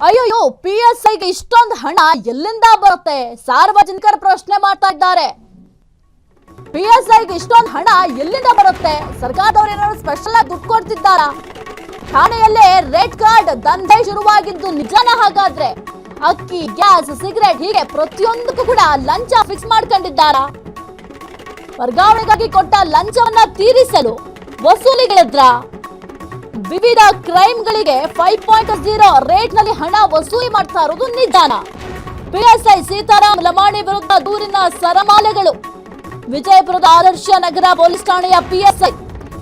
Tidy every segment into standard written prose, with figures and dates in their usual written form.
ಅಯ್ಯೋ PSIಗೆ ಇಷ್ಟೊಂದು ಹಣ ಎಲ್ಲಿಂದ ಬರುತ್ತೆ? ಸಾರ್ವಜನಿಕರ ಪ್ರಶ್ನೆ ಮಾಡ್ತಾ ಇದ್ದಾರೆ. PSIಗೆ ಇಷ್ಟೊಂದು ಹಣ ಎಲ್ಲಿಂದ ಬರುತ್ತೆ? ಸರ್ಕಾರದವರು ಏನಾದ್ರು ಸ್ಪೆಷಲ್ ಆಗಿ ದುಡ್ಡು ಕೊಡ್ತಿದ್ದಾರಾ? ಠಾಣೆಯಲ್ಲೇ ರೆಡ್ ಕಾರ್ಡ್ ದಂಧೆ ಶುರುವಾಗಿದ್ದು ನಿಜಾನ? ಹಾಗಾದ್ರೆ ಅಕ್ಕಿ, ಗ್ಯಾಸ್, ಸಿಗರೇಟ್ ಹೀಗೆ ಪ್ರತಿಯೊಂದಕ್ಕೂ ಕೂಡ ಲಂಚ ಫಿಕ್ಸ್ ಮಾಡ್ಕೊಂಡಿದ್ದಾರಾ? ವರ್ಗಾವಣೆಗಾಗಿ ಕೊಟ್ಟ ಲಂಚವನ್ನ ತೀರಿಸಲು ವಸೂಲಿಗಳಿದ್ರ? ವಿವಿಧ ಕ್ರೈಮ್ಗಳಿಗೆ 5.0 ರೇಟ್ ನಲ್ಲಿ ಹಣ ವಸೂಲಿ ಮಾಡ್ತಾ ಇರೋದು ನಿಜಾನ? PSI ಸೀತಾರಾಮ್ ಲಮಾಣಿ ವಿರುದ್ಧ ದೂರಿನ ಸರಮಾಲೆಗಳು. ವಿಜಯಪುರದ ಆದರ್ಶ ನಗರ ಪೊಲೀಸ್ ಠಾಣೆಯ PSI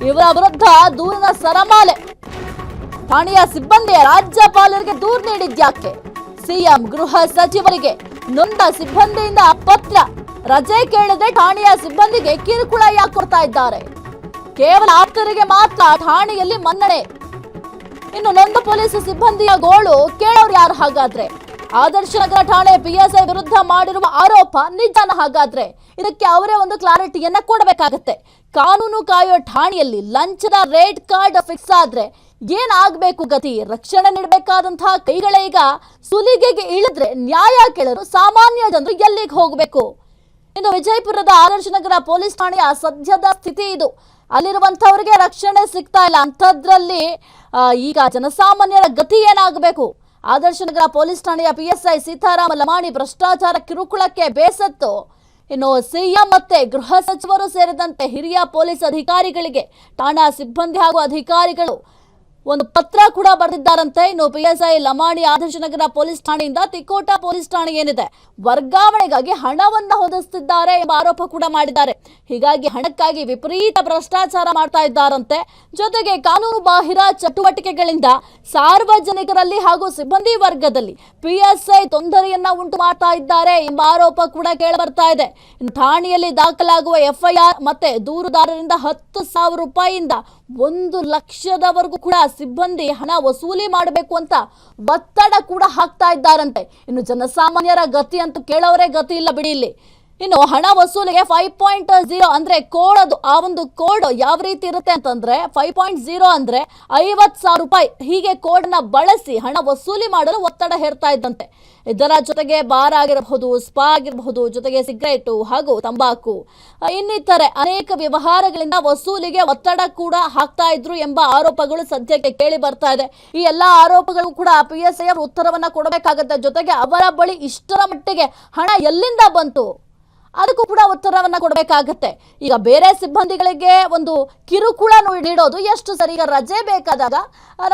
ಇವರ ವಿರುದ್ಧ ದೂರಿನ ಸರಮಾಲೆ. ಠಾಣೆಯ ಸಿಬ್ಬಂದಿಯ ರಾಜ್ಯಪಾಲರಿಗೆ ದೂರು ನೀಡಿದ್ಯಾಕೆ? ಸಿಎಂ ಗೃಹ ಸಚಿವರಿಗೆ ನೊಂದ ಸಿಬ್ಬಂದಿಯಿಂದ ಪತ್ರ. ರಜೆ ಕೇಳಿದ್ರೆ ಠಾಣೆಯ ಸಿಬ್ಬಂದಿಗೆ ಕಿರುಕುಳ ಯಾಕೆ ಕೊಡ್ತಾ ಇದ್ದಾರೆ? ಕೇವಲ ಆಪ್ತರಿಗೆ ಮಾತ್ರ ಠಾಣೆಯಲ್ಲಿ ಮನ್ನಣೆ. ಇನ್ನು ನೊಂದ ಪೊಲೀಸ್ ಸಿಬ್ಬಂದಿಯ ಗೋಳು ಕೇಳೋರು ಯಾರು? ಹಾಗಾದ್ರೆ ಆದರ್ಶ ನಗರ ಠಾಣೆ PSI ವಿರುದ್ಧ ಮಾಡಿರುವ ಆರೋಪ ನಿಜಾನ? ಹಾಗಾದ್ರೆ ಇದಕ್ಕೆ ಅವರೇ ಒಂದು ಕ್ಲಾರಿಟಿಯನ್ನ ಕೊಡಬೇಕಾಗತ್ತೆ. ಕಾನೂನು ಕಾಯೋ ಠಾಣೆಯಲ್ಲಿ ಲಂಚದ ರೇಟ್ ಕಾರ್ಡ್ ಫಿಕ್ಸ್ ಆದ್ರೆ ಏನಾಗಬೇಕು ಗತಿ? ರಕ್ಷಣೆ ನೀಡಬೇಕಾದಂತಹ ಕೈಗಳೇ ಈಗ ಸುಲಿಗೆಗೆ ಇಳಿದ್ರೆ ನ್ಯಾಯ ಕೇಳಲು ಸಾಮಾನ್ಯ ಜನರು ಎಲ್ಲಿಗೆ ಹೋಗಬೇಕು? ಇನ್ನು ವಿಜಯಪುರದ ಆದರ್ಶ ನಗರ ಪೊಲೀಸ್ ಠಾಣೆಯ ಸದ್ಯದ ಸ್ಥಿತಿ ಇದು. ಅಲ್ಲಿರುವಂತವರಿಗೆ ರಕ್ಷಣೆ ಸಿಗ್ತಾ ಇಲ್ಲ. ಅಂಥದ್ರಲ್ಲಿ ಈಗ ಜನಸಾಮಾನ್ಯರ ಗತಿ ಏನಾಗಬೇಕು? ಆದರ್ಶ ನಗರ ಪೊಲೀಸ್ ಠಾಣೆಯ PSI ಸೀತಾರಾಮ್ ಲಮಾಣಿ ಭ್ರಷ್ಟಾಚಾರ ಕಿರುಕುಳಕ್ಕೆ ಬೇಸತ್ತು. ಇನ್ನು ಸಿಎಂ ಮತ್ತೆ ಗೃಹ ಸಚಿವರು ಸೇರಿದಂತೆ ಹಿರಿಯ ಪೊಲೀಸ್ ಅಧಿಕಾರಿಗಳಿಗೆ ಠಾಣಾ ಸಿಬ್ಬಂದಿ ಹಾಗೂ ಅಧಿಕಾರಿಗಳು ಒಂದು ಪತ್ರ ಕೂಡ ಬರೆದಿದ್ದಾರಂತೆ. ಇನ್ನು PSI ಲಮಾಣಿ ಆದರ್ಶ ನಗರ ಪೊಲೀಸ್ ಠಾಣೆಯಿಂದ ತಿಕೋಟ ಪೊಲೀಸ್ ಠಾಣೆ ಏನಿದೆ ವರ್ಗಾವಣೆಗಾಗಿ ಹಣವನ್ನ ಹೊದಿಸುತ್ತಿದ್ದಾರೆ ಎಂಬ ಆರೋಪ ಕೂಡ ಮಾಡಿದ್ದಾರೆ. ಹೀಗಾಗಿ ಹಣಕ್ಕಾಗಿ ವಿಪರೀತ ಭ್ರಷ್ಟಾಚಾರ ಮಾಡ್ತಾ ಇದ್ದಾರಂತೆ. ಜೊತೆಗೆ ಕಾನೂನು ಬಾಹಿರ ಚಟುವಟಿಕೆಗಳಿಂದ ಸಾರ್ವಜನಿಕರಲ್ಲಿ ಹಾಗೂ ಸಿಬ್ಬಂದಿ ವರ್ಗದಲ್ಲಿ PSI ತೊಂದರೆಯನ್ನ ಉಂಟು ಮಾಡ್ತಾ ಇದ್ದಾರೆ ಎಂಬ ಆರೋಪ ಕೂಡ ಕೇಳಬರ್ತಾ ಇದೆ. ಠಾಣೆಯಲ್ಲಿ ದಾಖಲಾಗುವ FIR ಮತ್ತೆ ದೂರುದಾರರಿಂದ 10,000 ರೂಪಾಯಿಯಿಂದ 1 ಲಕ್ಷದವರೆಗೂ ಕೂಡ ಸಿಬ್ಬಂದಿ ಹಣ ವಸೂಲಿ ಮಾಡಬೇಕು ಅಂತ ಒತ್ತಡ ಕೂಡ ಹಾಕ್ತಾ ಇದ್ದಾರಂತೆ. ಇನ್ನು ಜನಸಾಮಾನ್ಯರ ಗತಿ ಅಂತೂ ಕೇಳೋರೇ ಗತಿ ಇಲ್ಲ ಬಿಡಿ. ಇಲ್ಲಿ ಇನ್ನು ಹಣ ವಸೂಲಿಗೆ 5.0 ಅಂದ್ರೆ ಕೋಡ್, ಅದು ಆ ಒಂದು ಕೋಡ್ ಯಾವ ರೀತಿ ಇರುತ್ತೆ ಅಂತಂದ್ರೆ 5.0 ಅಂದ್ರೆ 50,000 ರೂಪಾಯಿ ಹೀಗೆ ಕೋಡ್ ನ ಬಳಸಿ ಹಣ ವಸೂಲಿ ಮಾಡಲು ಒತ್ತಡ ಹೇರ್ತಾ ಇದ್ದಂತೆ. ಇದರ ಜೊತೆಗೆ ಬಾರ್ ಆಗಿರಬಹುದು, ಸ್ಪಾ ಆಗಿರಬಹುದು, ಜೊತೆಗೆ ಸಿಗರೇಟು ಹಾಗೂ ತಂಬಾಕು ಇನ್ನಿತರೆ ಅನೇಕ ವ್ಯವಹಾರಗಳಿಂದ ವಸೂಲಿಗೆ ಒತ್ತಡ ಕೂಡ ಹಾಕ್ತಾ ಇದ್ರು ಎಂಬ ಆರೋಪಗಳು ಸದ್ಯಕ್ಕೆ ಕೇಳಿ ಬರ್ತಾ ಇದೆ. ಈ ಎಲ್ಲಾ ಆರೋಪಗಳು ಕೂಡ PSI ಅವರು ಉತ್ತರವನ್ನ ಕೊಡಬೇಕಾಗತ್ತೆ. ಜೊತೆಗೆ ಅವರ ಬಳಿ ಇಷ್ಟರ ಮಟ್ಟಿಗೆ ಹಣ ಎಲ್ಲಿಂದ ಬಂತು ಅದಕ್ಕೂ ಕೂಡ ಉತ್ತರವನ್ನ ಕೊಡಬೇಕಾಗತ್ತೆ. ಈಗ ಬೇರೆ ಸಿಬ್ಬಂದಿಗಳಿಗೆ ಒಂದು ಕಿರುಕುಳ ನೀಡೋದು ಎಷ್ಟು ಸರಿ? ಈಗ ರಜೆ ಬೇಕಾದಾಗ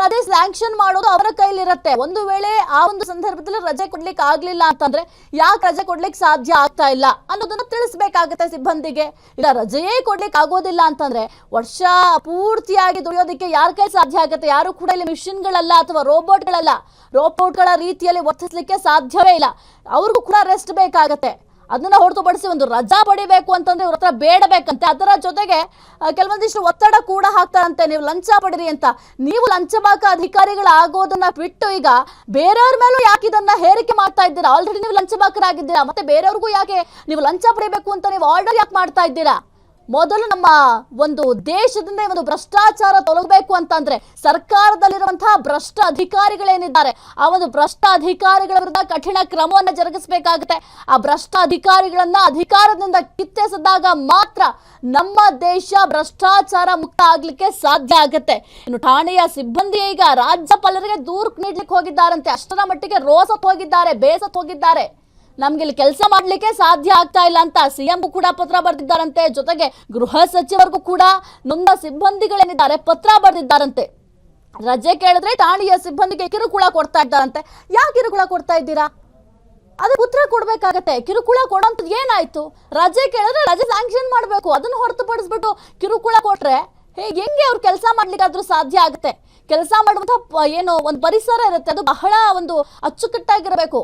ರಜೆ ಸ್ಯಾಂಕ್ಷನ್ ಮಾಡೋದು ಅವರ ಕೈಲಿರುತ್ತೆ. ಒಂದು ವೇಳೆ ಆ ಒಂದು ಸಂದರ್ಭದಲ್ಲಿ ರಜೆ ಕೊಡ್ಲಿಕ್ಕೆ ಆಗ್ಲಿಲ್ಲ ಅಂತಂದ್ರೆ ಯಾಕೆ ರಜೆ ಕೊಡ್ಲಿಕ್ಕೆ ಸಾಧ್ಯ ಆಗ್ತಾ ಇಲ್ಲ ಅನ್ನೋದನ್ನ ತಿಳಿಸ್ಬೇಕಾಗತ್ತೆ ಸಿಬ್ಬಂದಿಗೆ. ಇಲ್ಲ ರಜೆಯೇ ಕೊಡ್ಲಿಕ್ಕೆ ಆಗೋದಿಲ್ಲ ಅಂತಂದ್ರೆ ವರ್ಷ ಪೂರ್ತಿಯಾಗಿ ದುಡಿಯೋದಕ್ಕೆ ಯಾರ ಕೈ ಸಾಧ್ಯ ಆಗುತ್ತೆ? ಯಾರು ಕೂಡ ಇಲ್ಲಿ ಮಿಷಿನ್ಗಳಲ್ಲ ಅಥವಾ ರೋಬೋಟ್ಗಳ ರೀತಿಯಲ್ಲಿ ವರ್ತಿಸ್ಲಿಕ್ಕೆ ಸಾಧ್ಯವೇ ಇಲ್ಲ. ಅವ್ರಿಗೂ ಕೂಡ ರೆಸ್ಟ್ ಬೇಕಾಗತ್ತೆ. ಅದನ್ನ ಹೊರತುಪಡಿಸಿ ಒಂದು ರಜಾ ಪಡಿಬೇಕು ಅಂತಂದ್ರೆ ಇವ್ರ ಹತ್ರ ಬೇಡಬೇಕಂತೆ. ಅದರ ಜೊತೆಗೆ ಕೆಲವೊಂದಿಷ್ಟು ಒತ್ತಡ ಕೂಡ ಹಾಕ್ತಾರಂತೆ, ನೀವು ಲಂಚ ಪಡಿರಿ ಅಂತ. ನೀವು ಲಂಚಬಾಕ ಅಧಿಕಾರಿಗಳಾಗೋದನ್ನ ಬಿಟ್ಟು ಈಗ ಬೇರೆಯವ್ರ ಮೇಲೂ ಯಾಕೆ ಇದನ್ನ ಹೇರಿಕೆ ಮಾಡ್ತಾ ಇದ್ದೀರಾ? ಆಲ್ರೆಡಿ ನೀವು ಲಂಚಬಾಕರಾಗಿದ್ದೀರಾ, ಮತ್ತೆ ಬೇರೆಯವ್ರಿಗೂ ಯಾಕೆ ನೀವು ಲಂಚ ಪಡಿಬೇಕು ಅಂತ ನೀವು ಆರ್ಡರ್ ಯಾಕೆ ಮಾಡ್ತಾ ಇದ್ದೀರಾ? ಮೊದಲು ನಮ್ಮ ಒಂದು ದೇಶದಿಂದ ಒಂದು ಭ್ರಷ್ಟಾಚಾರ ತೊಲಗಬೇಕು ಅಂತಂದ್ರೆ ಸರ್ಕಾರದಲ್ಲಿರುವಂತಹ ಭ್ರಷ್ಟ ಅಧಿಕಾರಿಗಳೇನಿದ್ದಾರೆ ಆ ಒಂದು ಭ್ರಷ್ಟ ಅಧಿಕಾರಿಗಳ ವಿರುದ್ಧ ಕಠಿಣ ಕ್ರಮವನ್ನು ಜರುಗಿಸಬೇಕಾಗುತ್ತೆ. ಆ ಭ್ರಷ್ಟ ಅಧಿಕಾರಿಗಳನ್ನ ಅಧಿಕಾರದಿಂದ ಕಿತ್ತೆಸೆದಾಗ ಮಾತ್ರ ನಮ್ಮ ದೇಶ ಭ್ರಷ್ಟಾಚಾರ ಮುಕ್ತ ಆಗ್ಲಿಕ್ಕೆ ಸಾಧ್ಯ ಆಗುತ್ತೆ. ಇನ್ನು ಠಾಣೆಯ ಸಿಬ್ಬಂದಿ ಈಗ ರಾಜ್ಯಪಾಲರಿಗೆ ದೂರು ನೀಡ್ಲಿಕ್ಕೆ ಹೋಗಿದ್ದಾರಂತೆ. ಅಷ್ಟರ ಮಟ್ಟಿಗೆ ರೋಸತ್ ಹೋಗಿದ್ದಾರೆ, ಬೇಸತ್ ಹೋಗಿದ್ದಾರೆ. ನಮ್ಗೆ ಇಲ್ಲಿ ಕೆಲಸ ಮಾಡ್ಲಿಕ್ಕೆ ಸಾಧ್ಯ ಆಗ್ತಾ ಇಲ್ಲ ಅಂತ ಸಿಎಂ ಕೂಡ ಪತ್ರ ಬರೆದಿದ್ದಾರಂತೆ. ಜೊತೆಗೆ ಗೃಹ ಸಚಿವರಿಗೂ ಕೂಡ ನೊಂದ ಸಿಬ್ಬಂದಿಗಳೇನಿದ್ದಾರೆ ಪತ್ರ ಬರೆದಿದ್ದಾರಂತೆ. ರಜೆ ಕೇಳಿದ್ರೆ ಠಾಣೆಯ ಸಿಬ್ಬಂದಿಗೆ ಕಿರುಕುಳ ಕೊಡ್ತಾ ಇದ್ದಾರಂತೆ. ಯಾಕೆ ಕಿರುಕುಳ ಕೊಡ್ತಾ ಇದ್ದೀರಾ? ಅದಕ್ಕೆ ಉತ್ತರ ಕೊಡ್ಬೇಕಾಗತ್ತೆ. ಕಿರುಕುಳ ಕೊಡೋಂಥದ್ದು ಏನಾಯ್ತು? ರಜೆ ಕೇಳಿದ್ರೆ ರಜೆ ಸ್ಯಾಂಕ್ಷನ್ ಮಾಡಬೇಕು. ಅದನ್ನು ಹೊರತುಪಡಿಸ್ಬಿಟ್ಟು ಕಿರುಕುಳ ಕೊಟ್ರೆ ಹೆಂಗೆ ಅವ್ರು ಕೆಲಸ ಮಾಡ್ಲಿಕ್ಕಾದ್ರೂ ಸಾಧ್ಯ ಆಗುತ್ತೆ? ಕೆಲಸ ಮಾಡುವಂತ ಏನು ಒಂದು ಪರಿಸರ ಇರುತ್ತೆ, ಅದು ಬಹಳ ಒಂದು ಅಚ್ಚುಕಟ್ಟಾಗಿರಬೇಕು.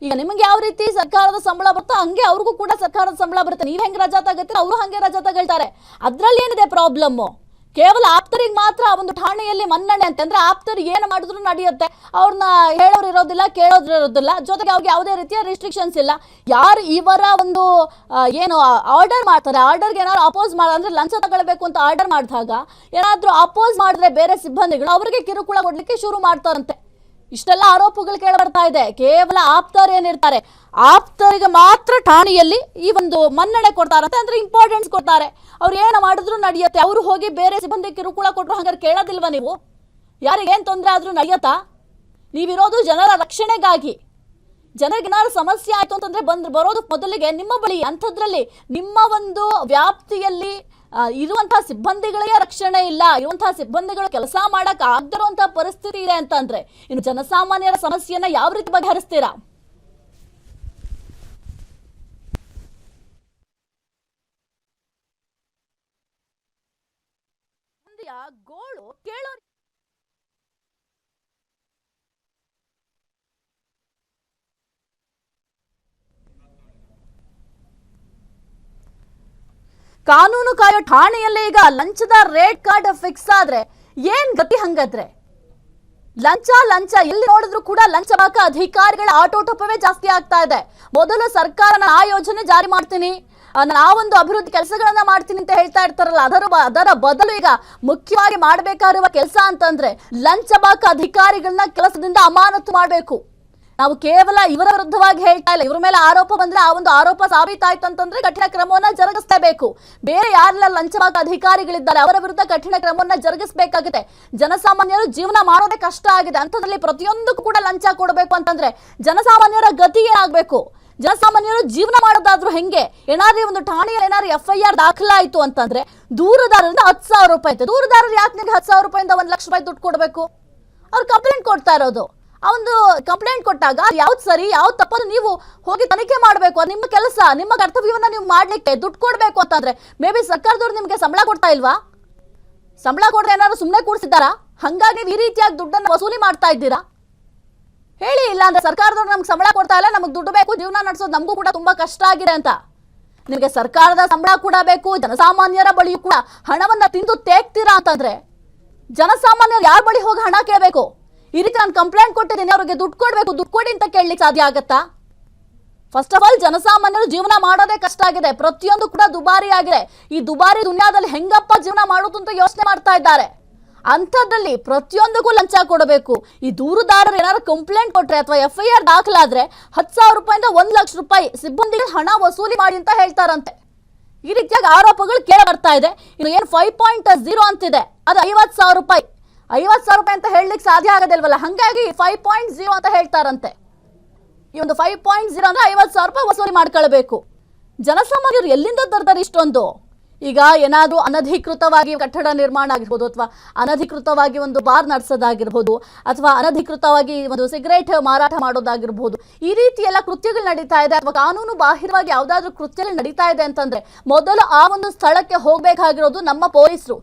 ಈಗ ನಿಮಗೆ ಯಾವ ರೀತಿ ಸರ್ಕಾರದ ಸಂಬಳ ಬರುತ್ತೋ ಹಂಗೆ ಅವ್ರಿಗೂ ಕೂಡ ಸರ್ಕಾರದ ಸಂಬಳ ಬರುತ್ತೆ. ನೀವು ಹೆಂಗೆ ರಜಾ ತಗೋತೀರ ಅವರು ಹಂಗೆ ರಜಾ ತಗೊಳ್ತಾರೆ. ಅದ್ರಲ್ಲಿ ಏನಿದೆ ಪ್ರಾಬ್ಲಮ್ಮು? ಕೇವಲ ಆಪ್ತರಿಗೆ ಮಾತ್ರ ಒಂದು ಠಾಣೆಯಲ್ಲಿ ಮನ್ನಣೆ ಅಂತಂದ್ರೆ ಆಪ್ತರು ಏನು ಮಾಡಿದ್ರು ನಡೆಯುತ್ತೆ. ಅವ್ರನ್ನ ಹೇಳೋರು ಇರೋದಿಲ್ಲ, ಕೇಳೋದ್ರು ಇರೋದಿಲ್ಲ. ಜೊತೆಗೆ ಅವ್ರಿಗೆ ಯಾವುದೇ ರೀತಿಯ ರಿಸ್ಟ್ರಿಕ್ಷನ್ಸ್ ಇಲ್ಲ. ಯಾರು ಇವರ ಒಂದು ಏನು ಆರ್ಡರ್ ಮಾಡ್ತಾರೆ, ಆರ್ಡರ್ಗೆ ಏನಾದ್ರು ಅಪೋಸ್ ಅಂದ್ರೆ ಲಂಚ ತಗೊಳ್ಬೇಕು ಅಂತ ಆರ್ಡರ್ ಮಾಡಿದಾಗ ಏನಾದರೂ ಅಪೋಸ್ ಮಾಡಿದ್ರೆ ಬೇರೆ ಸಿಬ್ಬಂದಿಗಳು ಅವರಿಗೆ ಕಿರುಕುಳ ಕೊಡ್ಲಿಕ್ಕೆ ಶುರು ಮಾಡ್ತಾರಂತೆ. ಇಷ್ಟೆಲ್ಲ ಆರೋಪಗಳು ಕೇಳಿ ಬರ್ತಾ ಇದೆ. ಕೇವಲ ಆಪ್ತರು ಏನಿರ್ತಾರೆ, ಆಪ್ತರಿಗೆ ಮಾತ್ರ ಠಾಣೆಯಲ್ಲಿ ಈ ಒಂದು ಮನ್ನಣೆ ಕೊಡ್ತಾರಂತೆ, ಅಂದ್ರೆ ಇಂಪಾರ್ಟೆನ್ಸ್ ಕೊಡ್ತಾರೆ. ಅವ್ರು ಏನು ಮಾಡಿದ್ರು ನಡೆಯುತ್ತೆ. ಅವರು ಹೋಗಿ ಬೇರೆ ಸಿಬ್ಬಂದಿ ಕಿರುಕುಳ ಕೊಟ್ಟರು ಹಂಗಾರೆ ಕೇಳೋದಿಲ್ವಾ ನೀವು? ಯಾರಿಗೇನು ತೊಂದರೆ ಆದ್ರೂ ನಡೆಯುತ್ತಾ? ನೀವಿರೋದು ಜನರ ರಕ್ಷಣೆಗಾಗಿ. ಜನರಿಗೆ ಏನಾದ್ರು ಸಮಸ್ಯೆ ಆಯ್ತು ಅಂತಂದ್ರೆ ಬರೋದು ಮೊದಲಿಗೆ ನಿಮ್ಮ ಬಳಿ. ಅಂಥದ್ರಲ್ಲಿ ನಿಮ್ಮ ಒಂದು ವ್ಯಾಪ್ತಿಯಲ್ಲಿ ಇರುವಂತಹ ಸಿಬ್ಬಂದಿಗಳಿಗೆ ರಕ್ಷಣೆ ಇಲ್ಲ, ಇರುವಂತಹ ಸಿಬ್ಬಂದಿಗಳು ಕೆಲಸ ಮಾಡಕ್ ಆಗದಿರುವಂತಹ ಪರಿಸ್ಥಿತಿ ಇದೆ ಅಂತಂದ್ರೆ ಇನ್ನು ಜನಸಾಮಾನ್ಯರ ಸಮಸ್ಯೆಯನ್ನ ಯಾವ ರೀತಿ ಬಗೆಹರಿಸ್ತೀರಾ? ಗೋಳು ಕೇಳೋ ಕಾನೂನು ಕಾಯೋ ಠಾಣೆಯಲ್ಲೇ ಈಗ ಲಂಚದ ರೇಟ್ ಕಾರ್ಡ್ ಫಿಕ್ಸ್ ಆದ್ರೆ ಏನ್ ಗತಿ? ಹಂಗಾದ್ರೆ ಲಂಚ ಲಂಚ ಎಲ್ಲಿ ನೋಡಿದ್ರು ಕೂಡ ಲಂಚ ಬಾಕ ಅಧಿಕಾರಿಗಳ ಆಟೋಟಪವೇ ಜಾಸ್ತಿ ಆಗ್ತಾ ಇದೆ. ಮೊದಲು ಸರ್ಕಾರ ಆ ಯೋಜನೆ ಜಾರಿ ಮಾಡ್ತೀನಿ, ಆ ಒಂದು ಅಭಿವೃದ್ಧಿ ಕೆಲಸಗಳನ್ನ ಮಾಡ್ತೀನಿ ಅಂತ ಹೇಳ್ತಾ ಇರ್ತಾರಲ್ಲ, ಅದರ ಬದಲು ಈಗ ಮುಖ್ಯವಾಗಿ ಮಾಡಬೇಕಾಗಿರುವ ಕೆಲಸ ಅಂತಂದ್ರೆ ಲಂಚ ಬಾಕ ಅಧಿಕಾರಿಗಳನ್ನ ಕೆಲಸದಿಂದ ಅಮಾನತು ಮಾಡಬೇಕು. ನಾವು ಕೇವಲ ಇವರ ವಿರುದ್ಧವಾಗಿ ಹೇಳ್ತಾ ಇಲ್ಲ, ಇವರ ಮೇಲೆ ಆರೋಪ ಬಂದ್ರೆ ಆ ಒಂದು ಆರೋಪ ಸಾಬೀತಾಯ್ತು ಅಂತಂದ್ರೆ ಕಠಿಣ ಕ್ರಮವನ್ನ ಜರುಗಿಸಲೇಬೇಕು. ಬೇರೆ ಯಾರೆಲ್ಲ ಲಂಚವಾದ ಅಧಿಕಾರಿಗಳಿದ್ದಾರೆ ಅವರ ವಿರುದ್ಧ ಕಠಿಣ ಕ್ರಮವನ್ನ ಜರುಗಿಸಬೇಕಾಗಿದೆ. ಜನಸಾಮಾನ್ಯರು ಜೀವನ ಮಾಡೋದೇ ಕಷ್ಟ ಆಗಿದೆ. ಅಂಥದ್ರಲ್ಲಿ ಪ್ರತಿಯೊಂದಕ್ಕೂ ಕೂಡ ಲಂಚ ಕೊಡಬೇಕು ಅಂತಂದ್ರೆ ಜನಸಾಮಾನ್ಯರ ಗತಿ ಏನಾಗಬೇಕು? ಜನಸಾಮಾನ್ಯರು ಜೀವನ ಮಾಡೋದಾದ್ರೂ ಹೆಂಗೆ? ಏನಾದ್ರೂ ಒಂದು ಠಾಣೆಯಲ್ಲಿ ಏನಾದ್ರು FIR ದಾಖಲಾಯಿತು ಅಂತಂದ್ರೆ ದೂರುದಾರರಿಂದ 10,000 ರೂಪಾಯಿ ಐತೆ. ದೂರುದಾರರು ಯಾಕೆ ನಿಮ್ಗೆ 10,000 ರೂಪಾಯಿಂದ 1 ಲಕ್ಷ ರೂಪಾಯಿ ದುಡ್ಡು ಕೊಡಬೇಕು? ಅವ್ರು ಕಂಪ್ಲೇಂಟ್ ಕೊಡ್ತಾ ಇರೋದು. ಆ ಒಂದು ಕಂಪ್ಲೇಂಟ್ ಕೊಟ್ಟಾಗ ಯಾವ್ದು ಸರಿ ಯಾವ್ದು ತಪ್ಪು ನೀವು ಹೋಗಿ ತನಿಖೆ ಮಾಡಬೇಕು. ಅದು ನಿಮ್ಮ ಕೆಲಸ, ನಿಮ್ಮ ಕರ್ತವ್ಯವನ್ನ ನೀವು ಮಾಡ್ಲಿಕ್ಕೆ ದುಡ್ಡು ಕೊಡ್ಬೇಕು ಅಂತಂದ್ರೆ ಮೇ ಬಿ ಸರ್ಕಾರದವ್ರು ನಿಮ್ಗೆ ಸಂಬಳ ಕೊಡ್ತಾ ಇಲ್ವಾ? ಸಂಬಳ ಕೊಡ್ರೆ ಏನಾದ್ರು ಸುಮ್ಮನೆ ಕೂಡಿಸಿದ್ದಾರಾ? ಹಂಗಾಗಿ ನೀವು ಈ ರೀತಿಯಾಗಿ ದುಡ್ಡನ್ನು ವಸೂಲಿ ಮಾಡ್ತಾ ಇದ್ದೀರಾ? ಹೇಳಿ, ಇಲ್ಲ ಅಂದ್ರೆ ಸರ್ಕಾರದವ್ರು ನಮ್ಗೆ ಸಂಬಳ ಕೊಡ್ತಾ ಇಲ್ಲ, ನಮಗೆ ದುಡ್ಡು ಬೇಕು, ಜೀವನ ನಡೆಸೋದು ನಮಗೂ ಕೂಡ ತುಂಬಾ ಕಷ್ಟ ಆಗಿದೆ ಅಂತ. ನಿಮಗೆ ಸರ್ಕಾರದ ಸಂಬಳ ಕೂಡ ಬೇಕು, ಜನಸಾಮಾನ್ಯರ ಬಳಿಯೂ ಕೂಡ ಹಣವನ್ನ ತಿಂದು ತೇಗ್ತೀರಾ ಅಂತಂದ್ರೆ ಜನಸಾಮಾನ್ಯರು ಯಾರ ಬಳಿ ಹೋಗಿ ಹಣ ಕೇಳಬೇಕು? ಈ ರೀತಿ ನಾನು ಕಂಪ್ಲೇಂಟ್ ಕೊಟ್ಟಿದ್ದೀನಿ, ಅವ್ರಿಗೆ ದುಡ್ಡು ಕೊಡ್ಬೇಕು, ದುಡ್ಡು ಕೊಡಿ ಅಂತ ಕೇಳಲಿಕ್ಕೆ ಸಾಧ್ಯ ಆಗತ್ತಾ? ಫಸ್ಟ್ ಆಫ್ ಆಲ್ ಜನಸಾಮಾನ್ಯರು ಜೀವನ ಮಾಡೋದೇ ಕಷ್ಟ ಆಗಿದೆ. ಪ್ರತಿಯೊಂದು ಕೂಡ ದುಬಾರಿ ಆಗಿದೆ. ಈ ದುಬಾರಿ ದುನಿಯಾದಲ್ಲಿ ಹೆಂಗಪ್ಪ ಜೀವನ ಮಾಡೋದು ಅಂತ ಯೋಚನೆ ಮಾಡ್ತಾ ಇದ್ದಾರೆ. ಅಂಥದ್ರಲ್ಲಿ ಪ್ರತಿಯೊಂದಕ್ಕೂ ಲಂಚ ಕೊಡಬೇಕು. ಈ ದೂರುದಾರರು ಏನಾದ್ರು ಕಂಪ್ಲೇಂಟ್ ಕೊಟ್ರೆ ಅಥವಾ FIR ದಾಖಲಾದ್ರೆ 10,000 ರೂಪಾಯಿಂದ 1 ಲಕ್ಷ ರೂಪಾಯಿ ಸಿಬ್ಬಂದಿಗಳು ಹಣ ವಸೂಲಿ ಮಾಡಿ ಅಂತ ಹೇಳ್ತಾರಂತೆ. ಈ ರೀತಿಯಾಗಿ ಆರೋಪಗಳು ಕೇಳ ಬರ್ತಾ ಇದೆ. ಇನ್ನು ಏನು 5.0 ಅಂತಿದೆ ಅದು 50,000 ರೂಪಾಯಿ. 50,000 ರೂಪಾಯಿ ಅಂತ ಹೇಳಲಿಕ್ಕೆ ಸಾಧ್ಯ ಆಗೋದಿಲ್ವಲ್ಲ, ಹಾಗಾಗಿ 5.0 ಅಂತ ಹೇಳ್ತಾರಂತೆ. ಈ ಒಂದು 5.0 ಅಂದ್ರೆ 50,000 ರೂಪಾಯಿ ವಸೂಲಿ ಮಾಡ್ಕೊಳ್ಬೇಕು. ಜನಸಾಮಾನ್ಯರು ಎಲ್ಲಿಂದ ತರ್ತಾರೆ ಇಷ್ಟೊಂದು? ಈಗ ಏನಾದರೂ ಅನಧಿಕೃತವಾಗಿ ಕಟ್ಟಡ ನಿರ್ಮಾಣ ಆಗಿರ್ಬೋದು, ಅಥವಾ ಅನಧಿಕೃತವಾಗಿ ಒಂದು ಬಾರ್ ನಡೆಸೋದಾಗಿರ್ಬೋದು, ಅಥವಾ ಅನಧಿಕೃತವಾಗಿ ಒಂದು ಸಿಗರೇಟ್ ಮಾರಾಟ ಮಾಡೋದಾಗಿರ್ಬೋದು, ಈ ರೀತಿ ಎಲ್ಲ ಕೃತ್ಯಗಳು ನಡೀತಾ ಇದೆ, ಅಥವಾ ಕಾನೂನು ಬಾಹಿರವಾಗಿ ಯಾವುದಾದ್ರೂ ಕೃತ್ಯಗಳು ನಡೀತಾ ಇದೆ ಅಂತಂದ್ರೆ ಮೊದಲು ಆ ಒಂದು ಸ್ಥಳಕ್ಕೆ ಹೋಗಬೇಕಾಗಿರೋದು ನಮ್ಮ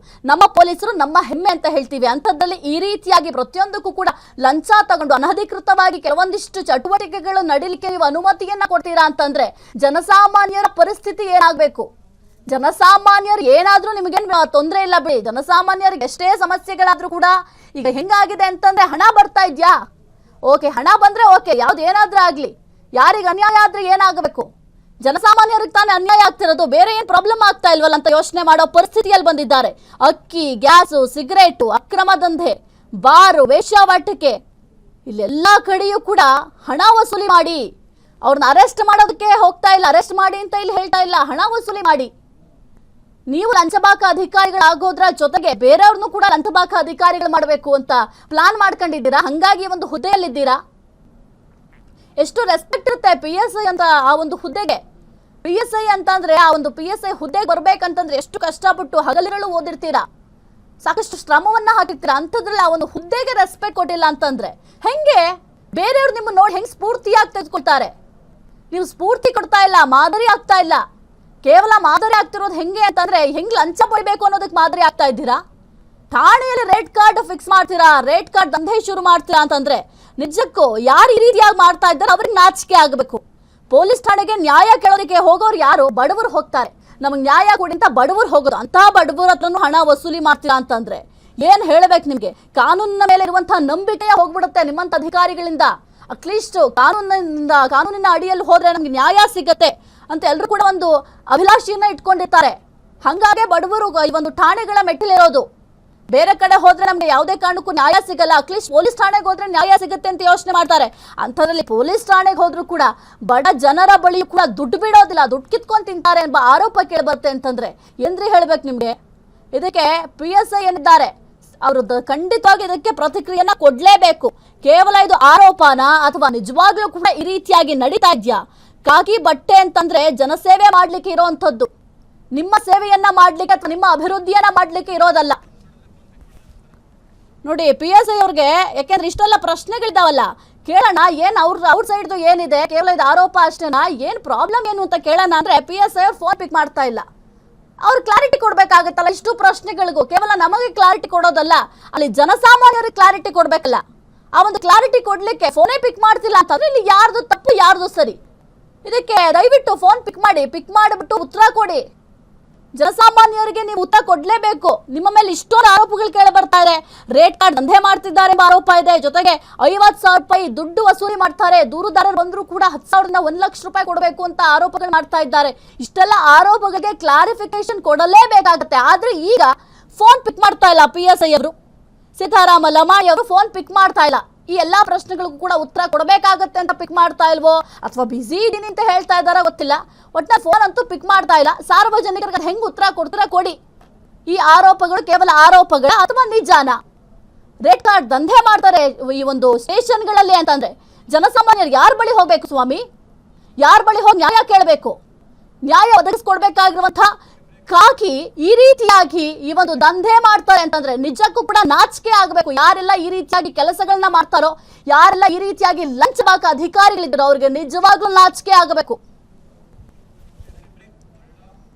ಪೊಲೀಸರು ನಮ್ಮ ಹೆಮ್ಮೆ ಅಂತ ಹೇಳ್ತೀವಿ. ಅಂಥದ್ದಲ್ಲಿ ಈ ರೀತಿಯಾಗಿ ಪ್ರತಿಯೊಂದಕ್ಕೂ ಕೂಡ ಲಂಚ ತಗೊಂಡು ಅನಧಿಕೃತವಾಗಿ ಕೆಲವೊಂದಿಷ್ಟು ಚಟುವಟಿಕೆಗಳು ನಡೀಲಿಕ್ಕೆ ನೀವು ಅನುಮತಿಯನ್ನ ಕೊಡ್ತೀರಾ ಅಂತಂದ್ರೆ ಜನಸಾಮಾನ್ಯರ ಪರಿಸ್ಥಿತಿ ಏನಾಗಬೇಕು? ಜನಸಾಮಾನ್ಯರು ಏನಾದ್ರೂ ನಿಮಗೇನು ತೊಂದರೆ ಇಲ್ಲ ಬಿಡಿ. ಜನಸಾಮಾನ್ಯರಿಗೆ ಎಷ್ಟೇ ಸಮಸ್ಯೆಗಳಾದ್ರೂ ಕೂಡ ಈಗ ಹೆಂಗಾಗಿದೆ ಅಂತಂದ್ರೆ ಹಣ ಬರ್ತಾ ಇದ್ಯಾ, ಓಕೆ, ಹಣ ಬಂದ್ರೆ ಓಕೆ, ಯಾವ್ದು ಏನಾದ್ರೂ ಆಗ್ಲಿ, ಯಾರಿಗೆ ಅನ್ಯಾಯ ಆದ್ರೆ ಏನಾಗಬೇಕು? ಜನಸಾಮಾನ್ಯರಿಗೆ ತಾನೇ ಅನ್ಯಾಯ ಆಗ್ತಿರೋದು, ಬೇರೆ ಏನ್ ಪ್ರಾಬ್ಲಮ್ ಆಗ್ತಾ ಇಲ್ವಲ್ಲ ಅಂತ ಯೋಚನೆ ಮಾಡೋ ಪರಿಸ್ಥಿತಿಯಲ್ಲಿ ಬಂದಿದ್ದಾರೆ. ಅಕ್ಕಿ, ಗ್ಯಾಸು, ಸಿಗರೇಟು, ಅಕ್ರಮ ದಂಧೆ, ಬಾರು, ವೇಶ್ಯಾವಾಟಿಕೆ, ಇಲ್ಲೆಲ್ಲಾ ಕಡೆಯೂ ಕೂಡ ಹಣ ವಸೂಲಿ ಮಾಡಿ ಅವ್ರನ್ನ ಅರೆಸ್ಟ್ ಮಾಡೋದಕ್ಕೆ ಹೋಗ್ತಾ ಇಲ್ಲ. ಅರೆಸ್ಟ್ ಮಾಡಿ ಅಂತ ಇಲ್ಲಿ ಹೇಳ್ತಾ ಇಲ್ಲ, ಹಣ ವಸೂಲಿ ಮಾಡಿ. ನೀವು ಲಂಚಬಾಕ ಅಧಿಕಾರಿಗಳಾಗೋದ್ರ ಜೊತೆಗೆ ಬೇರೆಯವ್ರನ್ನೂ ಕೂಡ ಲಂಚಬಾಕ ಅಧಿಕಾರಿಗಳು ಮಾಡಬೇಕು ಅಂತ ಪ್ಲಾನ್ ಮಾಡ್ಕೊಂಡಿದ್ದೀರಾ. ಹಂಗಾಗಿ ಒಂದು ಹುದ್ದೆಯಲ್ಲಿದ್ದೀರಾ. ಎಷ್ಟು ರೆಸ್ಪೆಕ್ಟ್ ಇರುತ್ತೆ PSI ಅಂತ ಆ ಒಂದು ಹುದ್ದೆಗೆ. PSI ಅಂತಂದ್ರೆ ಆ ಒಂದು PSI ಹುದ್ದೆಗೆ ಬರ್ಬೇಕಂತಂದ್ರೆ ಎಷ್ಟು ಕಷ್ಟಪಟ್ಟು ಹಗಲಿರಳು ಓದಿರ್ತೀರಾ, ಸಾಕಷ್ಟು ಶ್ರಮವನ್ನ ಹಾಕಿರ್ತೀರಾ. ಅಂಥದ್ರಲ್ಲಿ ಆ ಒಂದು ಹುದ್ದೆಗೆ ರೆಸ್ಪೆಕ್ಟ್ ಕೊಟ್ಟಿಲ್ಲ ಅಂತಂದ್ರೆ ಹೆಂಗೆ? ಬೇರೆಯವ್ರು ನಿಮ್ಮ ನೋಡಿ ಹೆಂಗ್ ಸ್ಫೂರ್ತಿಯಾಗಿ ತೆಗೆದುಕೊಳ್ತಾರೆ? ನೀವು ಸ್ಫೂರ್ತಿ ಕೊಡ್ತಾ ಇಲ್ಲ, ಮಾದರಿ ಆಗ್ತಾ ಇಲ್ಲ. ಕೇವಲ ಮಾದರಿ ಆಗ್ತಿರೋದು ಹೆಂಗೆ ಅಂತಂದ್ರೆ ಹೆಂಗ್ ಲಂಚ ಪಡಿಬೇಕು ಅನ್ನೋದಕ್ಕೆ ಮಾದರಿ ಆಗ್ತಾ ಇದ್ದೀರಾ. ಠಾಣೆಯಲ್ಲಿ ರೇಟ್ ಕಾರ್ಡ್ ಫಿಕ್ಸ್ ಮಾಡ್ತೀರಾ, ರೇಟ್ ಕಾರ್ಡ್ ದಂಧೆ ಶುರು ಮಾಡ್ತೀರಾ ಅಂತಂದ್ರೆ ನಿಜಕ್ಕೂ ಯಾರು ಈ ರೀತಿಯಾಗಿ ಮಾಡ್ತಾ ಇದ್ದಾರೆ ಅವ್ರಿಗೆ ನಾಚಿಕೆ ಆಗಬೇಕು. ಪೊಲೀಸ್ ಠಾಣೆಗೆ ನ್ಯಾಯ ಕೇಳೋದಕ್ಕೆ ಹೋಗೋರು ಯಾರು? ಬಡವರು ಹೋಗ್ತಾರೆ. ನಮಗೆ ನ್ಯಾಯ ಕೊಡಿ ಅಂತ ಬಡವರು ಹೋಗೋದು. ಅಂತಹ ಬಡವರ ಹತ್ರನೂ ಹಣ ವಸೂಲಿ ಮಾಡ್ತೀರಾ ಅಂತಂದ್ರೆ ಏನ್ ಹೇಳ್ಬೇಕು ನಿಮ್ಗೆ? ಕಾನೂನಿನ ಮೇಲೆ ಇರುವಂತಹ ನಂಬಿಕೆ ಹೋಗ್ಬಿಡುತ್ತೆ ನಿಮ್ಮಂತ ಅಧಿಕಾರಿಗಳಿಂದ. ಅಟ್ಲೀಸ್ಟ್ ಕಾನೂನಿನ ಅಡಿಯಲ್ಲಿ ಹೋದ್ರೆ ನಮ್ಗೆ ನ್ಯಾಯ ಸಿಗತ್ತೆ ಅಂತ ಎಲ್ಲರೂ ಕೂಡ ಒಂದು ಅಭಿಲಾಷೆಯನ್ನ ಇಟ್ಕೊಂಡಿರ್ತಾರೆ. ಹಂಗಾಗೆ ಬಡವರು ಈ ಒಂದು ಠಾಣೆಗಳ ಮೆಟ್ಟಿಲಿರೋದು. ಬೇರೆ ಕಡೆ ಹೋದ್ರೆ ನಮ್ಗೆ ಯಾವುದೇ ಕಾರಣಕ್ಕೂ ನ್ಯಾಯ ಸಿಗಲ್ಲ, ಅಟ್ಲೀಸ್ಟ್ ಪೊಲೀಸ್ ಠಾಣೆಗೆ ಹೋದ್ರೆ ನ್ಯಾಯ ಸಿಗುತ್ತೆ ಅಂತ ಯೋಚನೆ ಮಾಡ್ತಾರೆ. ಅಂಥದ್ರಲ್ಲಿ ಪೊಲೀಸ್ ಠಾಣೆಗೆ ಹೋದ್ರು ಕೂಡ ಬಡ ಜನರ ಬಳಿ ಕೂಡ ದುಡ್ಡು ಬಿಡೋದಿಲ್ಲ, ದುಡ್ಡು ಕಿತ್ಕೊಂಡು ತಿಂತಾರೆ ಎಂಬ ಆರೋಪ ಕೇಳಿಬರುತ್ತೆ ಅಂತಂದ್ರೆ ಏನ್ರಿ ಹೇಳ್ಬೇಕು ನಿಮ್ಗೆ? ಇದಕ್ಕೆ PSI ಏನಿದ್ದಾರೆ ಅವರು ಖಂಡಿತವಾಗಿ ಇದಕ್ಕೆ ಪ್ರತಿಕ್ರಿಯೆಯನ್ನ ಕೊಡ್ಲೇಬೇಕು. ಕೇವಲ ಇದು ಆರೋಪನ ಅಥವಾ ನಿಜವಾಗ್ಲೂ ಕೂಡ ಈ ರೀತಿಯಾಗಿ ನಡೀತಾ ಇದ್ಯಾ? ಕಾಕಿ ಬಟ್ಟೆ ಅಂತಂದ್ರೆ ಜನಸೇವೆ ಮಾಡ್ಲಿಕ್ಕೆ ಇರೋವಂಥದ್ದು, ನಿಮ್ಮ ಸೇವೆಯನ್ನ ಮಾಡ್ಲಿಕ್ಕೆ ಅಥವಾ ನಿಮ್ಮ ಅಭಿವೃದ್ಧಿಯನ್ನ ಮಾಡ್ಲಿಕ್ಕೆ ಇರೋದಲ್ಲ. ನೋಡಿ PSI ಅವ್ರಿಗೆ ಯಾಕೆಂದ್ರೆ ಇಷ್ಟೆಲ್ಲ ಪ್ರಶ್ನೆಗಳಿದಾವಲ್ಲ, ಕೇಳೋಣ ಏನ್ ಅವ್ರ ಸೈಡ್ದು ಏನಿದೆ, ಕೇವಲ ಇದು ಆರೋಪ ಅಷ್ಟೇನಾ, ಏನ್ ಪ್ರಾಬ್ಲಮ್ ಏನು ಅಂತ ಕೇಳೋಣ ಅಂದ್ರೆ PSI ಅವ್ರು ಫೋನ್ ಪಿಕ್ ಮಾಡ್ತಾ ಇಲ್ಲ. ಅವ್ರು ಕ್ಲಾರಿಟಿ ಕೊಡ್ಬೇಕಾಗತ್ತಲ್ಲ ಇಷ್ಟು ಪ್ರಶ್ನೆಗಳಿಗೂ. ಕೇವಲ ನಮಗೆ ಕ್ಲಾರಿಟಿ ಕೊಡೋದಲ್ಲ, ಅಲ್ಲಿ ಜನಸಾಮಾನ್ಯರಿಗೆ ಕ್ಲಾರಿಟಿ ಕೊಡ್ಬೇಕಲ್ಲ. ಆ ಒಂದು ಕ್ಲಾರಿಟಿ ಕೊಡ್ಲಿಕ್ಕೆ ಫೋನೇ ಪಿಕ್ ಮಾಡ್ತಿಲ್ಲ ಅಂತಂದ್ರೆ ಇಲ್ಲಿ ಯಾರ್ದು ತಪ್ಪು ಯಾರ್ದು ಸರಿ? ಇದಕ್ಕೆ ದಯವಿಟ್ಟು ಫೋನ್ ಪಿಕ್ ಮಾಡಿಬಿಟ್ಟು ಉತ್ತರ ಕೊಡಿ. ಜನಸಾಮಾನ್ಯರಿಗೆ ನೀವು ಉತ್ತರ ಕೊಡ್ಲೇಬೇಕು. ನಿಮ್ಮ ಮೇಲೆ ಇಷ್ಟೊಂದು ಆರೋಪಗಳು ಕೇಳಿ ಬರ್ತಾ ಇದೆ. ರೇಟ್ ಕಾರ್ಡ್ ದಂಧೆ ಮಾಡ್ತಿದ್ದಾರೆ ಎಂಬ ಆರೋಪ ಇದೆ. ಜೊತೆಗೆ 50,000 ರೂಪಾಯಿ ದುಡ್ಡು ವಸೂಲಿ ಮಾಡ್ತಾರೆ, ದೂರುದಾರರು ಬಂದ್ರು ಕೂಡ 10,000ರಿಂದ 1 ಲಕ್ಷ ರೂಪಾಯಿ ಕೊಡಬೇಕು ಅಂತ ಆರೋಪಗಳು ಮಾಡ್ತಾ ಇದ್ದಾರೆ. ಇಷ್ಟೆಲ್ಲ ಆರೋಪಗಳಿಗೆ ಕ್ಲಾರಿಫಿಕೇಶನ್ ಕೊಡಲೇಬೇಕಾಗತ್ತೆ. ಆದ್ರೆ ಈಗ ಫೋನ್ ಪಿಕ್ ಮಾಡ್ತಾ ಇಲ್ಲ PSI ಅವರು, ಸಿದ್ದರಾಮ ಲಮಾಣಿ ಅವರು ಫೋನ್ ಪಿಕ್ ಮಾಡ್ತಾ ಇಲ್ಲ. ಈ ಎಲ್ಲಾ ಪ್ರಶ್ನೆಗಳಿಗೂ ಕೂಡ ಉತ್ತರ ಕೊಡಬೇಕಾಗತ್ತೆ ಅಂತ ಪಿಕ್ ಮಾಡ್ತಾ ಇಲ್ವೋ ಅಥವಾ ಬಿಸಿ ಇದೀನಿ ಅಂತ ಹೇಳ್ತಾ ಇದ್ದಾರ ಗೊತ್ತಿಲ್ಲ. ಒಟ್ಟಿನ ಫೋನ್ ಅಂತೂ ಪಿಕ್ ಮಾಡ್ತಾ ಇಲ್ಲ. ಸಾರ್ವಜನಿಕರಿಗೆ ಹೆಂಗ್ ಉತ್ತರ ಕೊಡ್ತೀರಾ ಕೊಡಿ. ಈ ಆರೋಪಗಳು ಕೇವಲ ಆರೋಪಗಳ ಅಥವಾ ನಿಜಾನ? ರೇಟ್ ಕಾರ್ಡ್ ದಂಧೆ ಮಾಡ್ತಾರೆ ಈ ಒಂದು ಸ್ಟೇಷನ್ಗಳಲ್ಲಿ ಅಂತಂದ್ರೆ ಜನಸಾಮಾನ್ಯರು ಯಾರ ಬಳಿ ಹೋಗ್ಬೇಕು ಸ್ವಾಮಿ? ಯಾರ ಬಳಿ ಹೋಗಿ ನ್ಯಾಯ ಕೇಳಬೇಕು? ನ್ಯಾಯ ಒದಗಿಸ್ಕೊಡ್ಬೇಕಾಗಿರುವಂತಹ ಕಾಕಿ ಈ ರೀತಿಯಾಗಿ ಈ ಒಂದು ದಂಧೆ ಮಾಡ್ತಾರೆ ಅಂತಂದ್ರೆ ನಿಜಕ್ಕೂ ಕೂಡ ನಾಚಿಕೆ ಆಗಬೇಕು. ಯಾರೆಲ್ಲ ಈ ರೀತಿಯಾಗಿ ಕೆಲಸಗಳನ್ನ ಮಾಡ್ತಾರೋ, ಯಾರೆಲ್ಲ ಈ ರೀತಿಯಾಗಿ ಲಂಚ ಬಾಕ ಅಧಿಕಾರಿಗಳಿದ್ರು ಅವ್ರಿಗೆ ನಿಜವಾಗ್ಲೂ ನಾಚಿಕೆ ಆಗಬೇಕು.